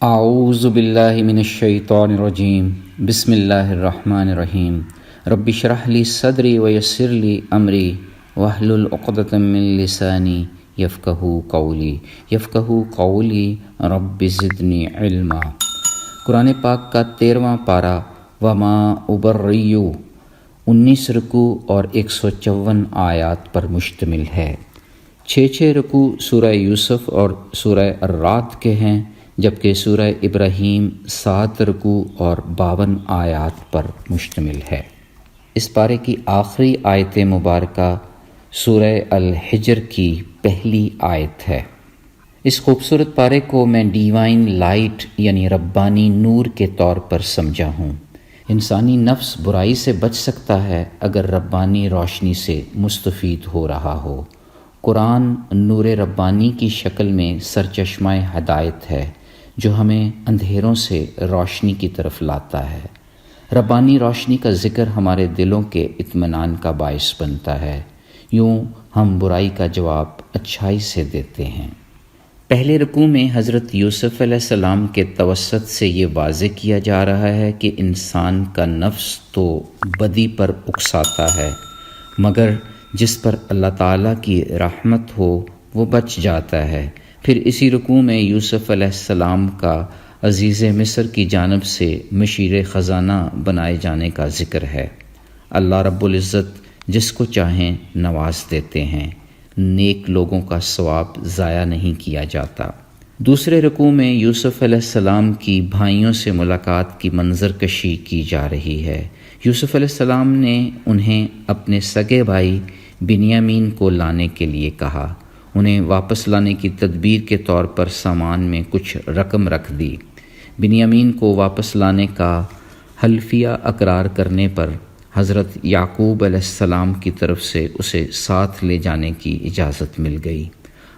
اعوذ باللہ من الشیطان الرجیم بسم اللہ الرحمن الرحیم رب اشرح لی صدری ویسر لی امری واحلل عقدۃ من لسانی یفقہوا قولی رب زدنی علما۔ قرآن پاک کا 13واں پارہ وما ابرئ 19 رکوع اور 154 آیات پر مشتمل ہے۔ 6 رکوع سورہ یوسف اور سورہ الرعد کے ہیں، جبکہ سورہ ابراہیم 7 رکوع اور 52 آیات پر مشتمل ہے۔ اس پارے کی آخری آیت مبارکہ سورہ الحجر کی پہلی آیت ہے۔ اس خوبصورت پارے کو میں ڈیوائن لائٹ یعنی ربانی نور کے طور پر سمجھا ہوں۔ انسانی نفس برائی سے بچ سکتا ہے اگر ربانی روشنی سے مستفید ہو رہا ہو۔ قرآن نور ربانی کی شکل میں سرچشمہ ہدایت ہے جو ہمیں اندھیروں سے روشنی کی طرف لاتا ہے۔ ربانی روشنی کا ذکر ہمارے دلوں کے اطمینان کا باعث بنتا ہے، یوں ہم برائی کا جواب اچھائی سے دیتے ہیں۔ پہلے رکوع میں حضرت یوسف علیہ السلام کے توسط سے یہ واضح کیا جا رہا ہے کہ انسان کا نفس تو بدی پر اکساتا ہے، مگر جس پر اللہ تعالیٰ کی رحمت ہو وہ بچ جاتا ہے۔ پھر اسی رکوع میں یوسف علیہ السلام کا عزیز مصر کی جانب سے مشیر خزانہ بنائے جانے کا ذکر ہے۔ اللہ رب العزت جس کو چاہیں نواز دیتے ہیں، نیک لوگوں کا ثواب ضائع نہیں کیا جاتا۔ دوسرے رکوع میں یوسف علیہ السلام کی بھائیوں سے ملاقات کی منظر کشی کی جا رہی ہے۔ یوسف علیہ السلام نے انہیں اپنے سگے بھائی بنیامین کو لانے کے لیے کہا۔ انہیں واپس لانے کی تدبیر کے طور پر سامان میں کچھ رقم رکھ دی۔ بنیامین کو واپس لانے کا حلفیہ اقرار کرنے پر حضرت یعقوب علیہ السلام کی طرف سے اسے ساتھ لے جانے کی اجازت مل گئی۔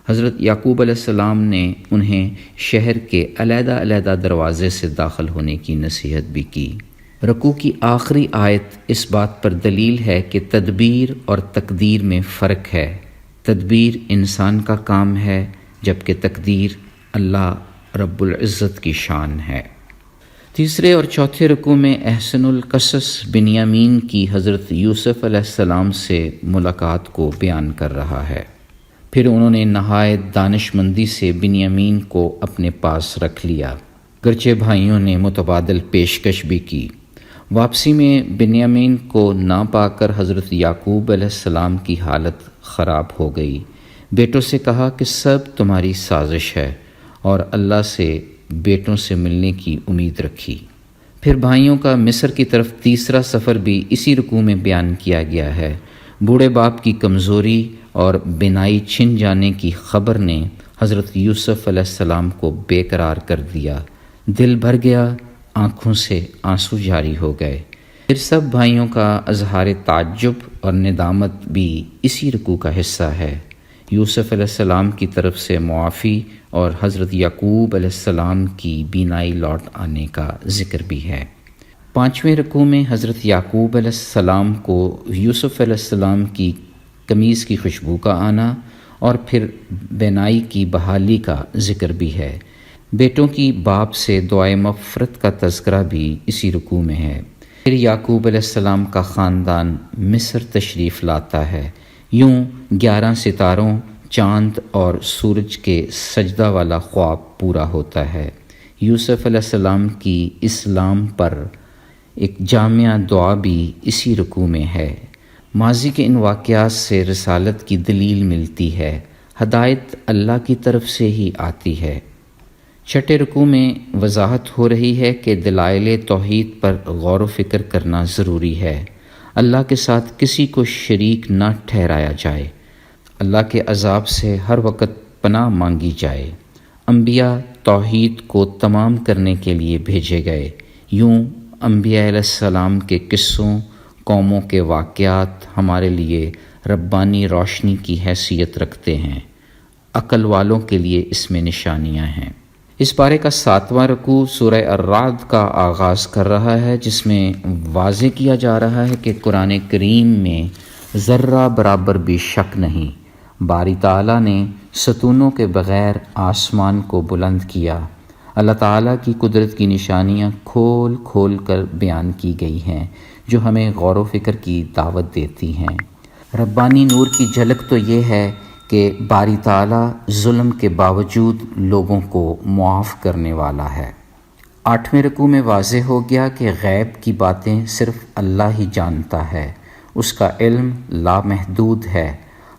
حضرت یعقوب علیہ السلام نے انہیں شہر کے علیحدہ علیحدہ دروازے سے داخل ہونے کی نصیحت بھی کی۔ رکوع کی آخری آیت اس بات پر دلیل ہے کہ تدبیر اور تقدیر میں فرق ہے۔ تدبیر انسان کا کام ہے جبکہ تقدیر اللہ رب العزت کی شان ہے۔ تیسرے اور چوتھے رکوع میں احسن القصص بنیامین کی حضرت یوسف علیہ السلام سے ملاقات کو بیان کر رہا ہے۔ پھر انہوں نے نہایت دانش مندی سے بنیامین کو اپنے پاس رکھ لیا، گرچہ بھائیوں نے متبادل پیشکش بھی کی۔ واپسی میں بنیامین کو نہ پا کر حضرت یعقوب علیہ السلام کی حالت خراب ہو گئی۔ بیٹوں سے کہا کہ سب تمہاری سازش ہے، اور اللہ سے بیٹوں سے ملنے کی امید رکھی۔ پھر بھائیوں کا مصر کی طرف تیسرا سفر بھی اسی رکوع میں بیان کیا گیا ہے۔ بوڑھے باپ کی کمزوری اور بینائی چھن جانے کی خبر نے حضرت یوسف علیہ السلام کو بے قرار کر دیا۔ دل بھر گیا، آنکھوں سے آنسو جاری ہو گئے۔ پھر سب بھائیوں کا اظہار تعجب اور ندامت بھی اسی رکوع کا حصہ ہے۔ یوسف علیہ السلام کی طرف سے معافی اور حضرت یعقوب علیہ السلام کی بینائی لوٹ آنے کا ذکر بھی ہے۔ 5ویں رکوع میں حضرت یعقوب علیہ السلام کو یوسف علیہ السلام کی قمیض کی خوشبو کا آنا اور پھر بینائی کی بحالی کا ذکر بھی ہے۔ بیٹوں کی باپ سے دعائے مغفرت کا تذکرہ بھی اسی رکوع میں ہے۔ پھر یعقوب علیہ السلام کا خاندان مصر تشریف لاتا ہے۔ یوں 11 ستاروں، چاند اور سورج کے سجدہ والا خواب پورا ہوتا ہے۔ یوسف علیہ السلام کی اسلام پر ایک جامع دعا بھی اسی رکوع میں ہے۔ ماضی کے ان واقعات سے رسالت کی دلیل ملتی ہے۔ ہدایت اللہ کی طرف سے ہی آتی ہے۔ 6 رکوع میں وضاحت ہو رہی ہے کہ دلائل توحید پر غور و فکر کرنا ضروری ہے۔ اللہ کے ساتھ کسی کو شریک نہ ٹھہرایا جائے۔ اللہ کے عذاب سے ہر وقت پناہ مانگی جائے۔ انبیاء توحید کو تمام کرنے کے لیے بھیجے گئے۔ یوں انبیاء علیہ السلام کے قصوں، قوموں کے واقعات ہمارے لیے ربانی روشنی کی حیثیت رکھتے ہیں۔ عقل والوں کے لیے اس میں نشانیاں ہیں۔ اس پارے کا 7واں رکوع سورہ الرعد کا آغاز کر رہا ہے، جس میں واضح کیا جا رہا ہے کہ قرآن کریم میں ذرہ برابر بھی شک نہیں۔ باری تعالیٰ نے ستونوں کے بغیر آسمان کو بلند کیا، اللہ تعالیٰ کی قدرت کی نشانیاں کھول کھول کر بیان کی گئی ہیں جو ہمیں غور و فکر کی دعوت دیتی ہیں۔ ربانی نور کی جھلک تو یہ ہے کہ باری تعالیٰ ظلم کے باوجود لوگوں کو معاف کرنے والا ہے۔ 8ویں رکوع میں واضح ہو گیا کہ غیب کی باتیں صرف اللہ ہی جانتا ہے، اس کا علم لامحدود ہے۔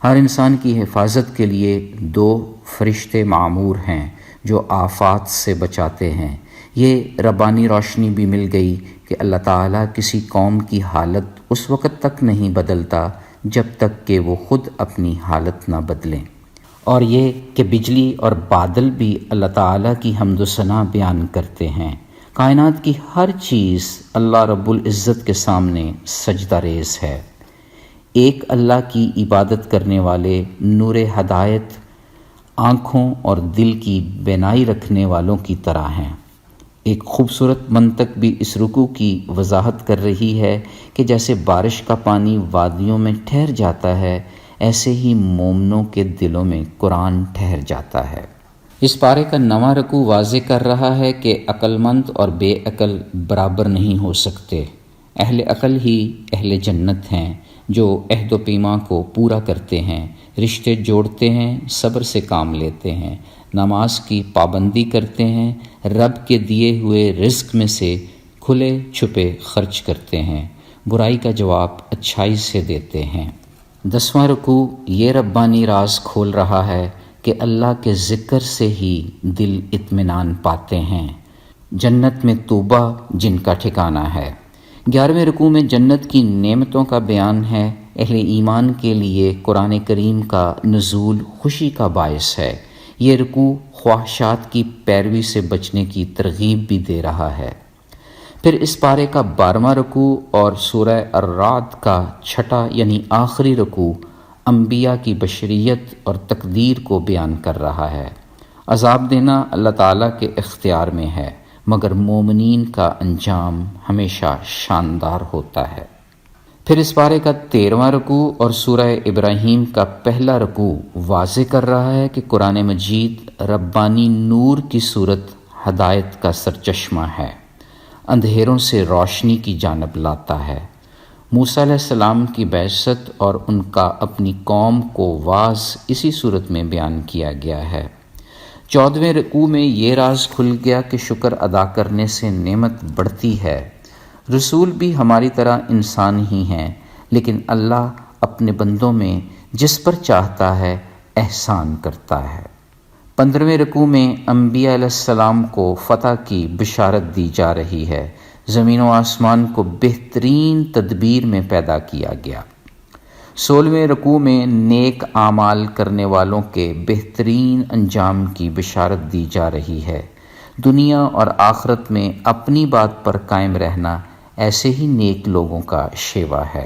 ہر انسان کی حفاظت کے لیے 2 فرشتے معمور ہیں جو آفات سے بچاتے ہیں۔ یہ ربانی روشنی بھی مل گئی کہ اللہ تعالیٰ کسی قوم کی حالت اس وقت تک نہیں بدلتا جب تک کہ وہ خود اپنی حالت نہ بدلیں، اور یہ کہ بجلی اور بادل بھی اللہ تعالیٰ کی حمد و ثنا بیان کرتے ہیں۔ کائنات کی ہر چیز اللہ رب العزت کے سامنے سجدہ ریز ہے۔ ایک اللہ کی عبادت کرنے والے نور ہدایت آنکھوں اور دل کی بینائی رکھنے والوں کی طرح ہیں۔ ایک خوبصورت منطق بھی اس رکوع کی وضاحت کر رہی ہے کہ جیسے بارش کا پانی وادیوں میں ٹھہر جاتا ہے، ایسے ہی مومنوں کے دلوں میں قرآن ٹھہر جاتا ہے۔ اس پارے کا 9واں رکوع واضح کر رہا ہے کہ عقل مند اور بے عقل برابر نہیں ہو سکتے۔ اہل عقل ہی اہل جنت ہیں جو عہد و پیمان کو پورا کرتے ہیں، رشتے جوڑتے ہیں، صبر سے کام لیتے ہیں، نماز کی پابندی کرتے ہیں، رب کے دیے ہوئے رزق میں سے کھلے چھپے خرچ کرتے ہیں، برائی کا جواب اچھائی سے دیتے ہیں۔ 10واں رکوع یہ ربانی راز کھول رہا ہے کہ اللہ کے ذکر سے ہی دل اطمینان پاتے ہیں۔ جنت میں طوبیٰ جن کا ٹھکانہ ہے۔ 11ویں رکوع میں جنت کی نعمتوں کا بیان ہے۔ اہل ایمان کے لیے قرآن کریم کا نزول خوشی کا باعث ہے۔ یہ رکوع خواہشات کی پیروی سے بچنے کی ترغیب بھی دے رہا ہے۔ پھر اس پارے کا 12واں رکوع اور سورہ الرعد کا 6 یعنی آخری رکوع انبیاء کی بشریت اور تقدیر کو بیان کر رہا ہے۔ عذاب دینا اللہ تعالیٰ کے اختیار میں ہے، مگر مومنین کا انجام ہمیشہ شاندار ہوتا ہے۔ پھر اس پارے کا 13واں رکوع اور سورہ ابراہیم کا پہلا رکوع واضح کر رہا ہے کہ قرآن مجید ربانی نور کی صورت ہدایت کا سرچشمہ ہے، اندھیروں سے روشنی کی جانب لاتا ہے۔ موسیٰ علیہ السلام کی بعثت اور ان کا اپنی قوم کو واعظ اسی صورت میں بیان کیا گیا ہے۔ 14ویں رکوع میں یہ راز کھل گیا کہ شکر ادا کرنے سے نعمت بڑھتی ہے۔ رسول بھی ہماری طرح انسان ہی ہیں، لیکن اللہ اپنے بندوں میں جس پر چاہتا ہے احسان کرتا ہے۔ 15ویں رکوع میں انبیاء علیہ السلام کو فتح کی بشارت دی جا رہی ہے۔ زمین و آسمان کو بہترین تدبیر میں پیدا کیا گیا۔ 16ویں رکوع میں نیک اعمال کرنے والوں کے بہترین انجام کی بشارت دی جا رہی ہے۔ دنیا اور آخرت میں اپنی بات پر قائم رہنا ایسے ہی نیک لوگوں کا شیوا ہے۔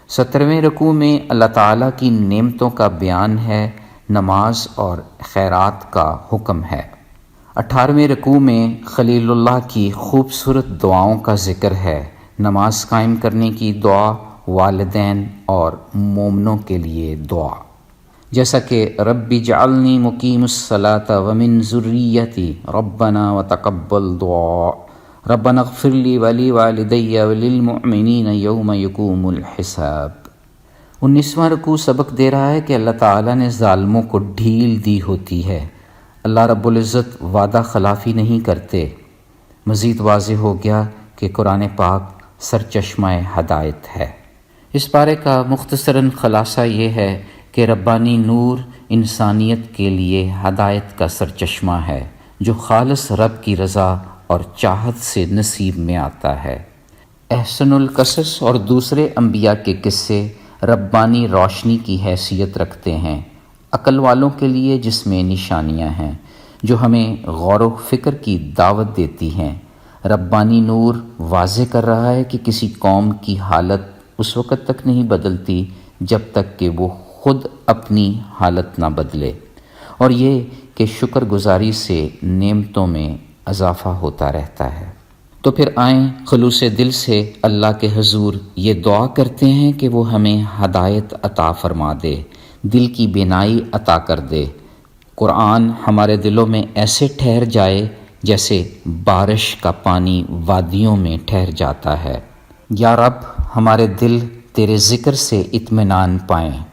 17ویں رکوع میں اللہ تعالیٰ کی نعمتوں کا بیان ہے، نماز اور خیرات کا حکم ہے۔ 18ویں رکوع میں خلیل اللہ کی خوبصورت دعاؤں کا ذکر ہے، نماز قائم کرنے کی دعا، والدین اور مومنوں کے لیے دعا، جیسا کہ رب اجعلنی مقیم الصلاۃ ومن ذریتی ربنا وتقبل دعاء ربنا اغفر لی ولی والدی وللمؤمنین یوم یقوم الحساب۔ 19واں رکوع سبق دے رہا ہے کہ اللہ تعالیٰ نے ظالموں کو ڈھیل دی ہوتی ہے۔ اللہ رب العزت وعدہ خلافی نہیں کرتے۔ مزید واضح ہو گیا کہ قرآن پاک سرچشمہ ہدایت ہے۔ اس پارے کا مختصراً خلاصہ یہ ہے کہ ربانی نور انسانیت کے لیے ہدایت کا سرچشمہ ہے جو خالص رب کی رضا اور چاہت سے نصیب میں آتا ہے۔ احسن القصص اور دوسرے انبیاء کے قصے ربانی روشنی کی حیثیت رکھتے ہیں، عقل والوں کے لیے جس میں نشانیاں ہیں جو ہمیں غور و فکر کی دعوت دیتی ہیں۔ ربانی نور واضح کر رہا ہے کہ کسی قوم کی حالت اس وقت تک نہیں بدلتی جب تک کہ وہ خود اپنی حالت نہ بدلے، اور یہ کہ شکر گزاری سے نعمتوں میں اضافہ ہوتا رہتا ہے۔ تو پھر آئیں خلوص دل سے اللہ کے حضور یہ دعا کرتے ہیں کہ وہ ہمیں ہدایت عطا فرما دے، دل کی بینائی عطا کر دے، قرآن ہمارے دلوں میں ایسے ٹھہر جائے جیسے بارش کا پانی وادیوں میں ٹھہر جاتا ہے۔ یا رب ہمارے دل تیرے ذکر سے اطمینان پائیں۔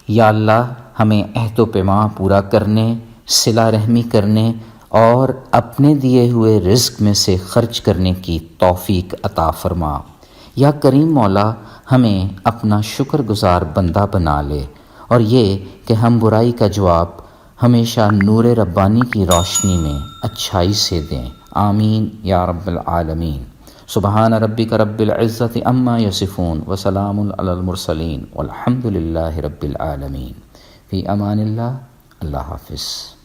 یا اللہ ہمیں عہد و پیمان پورا کرنے، صلہ رحمی کرنے اور اپنے دیے ہوئے رزق میں سے خرچ کرنے کی توفیق عطا فرما۔ یا کریم مولا ہمیں اپنا شکر گزار بندہ بنا لے، اور یہ کہ ہم برائی کا جواب ہمیشہ نور ربانی کی روشنی میں اچھائی سے دیں۔ آمین یا رب العالمین۔ سبحان ربک رب العزت عما یصفون وسلام علی المرسلین والحمد للہ رب العالمین۔ فی امان اللہ۔ اللہ حافظ۔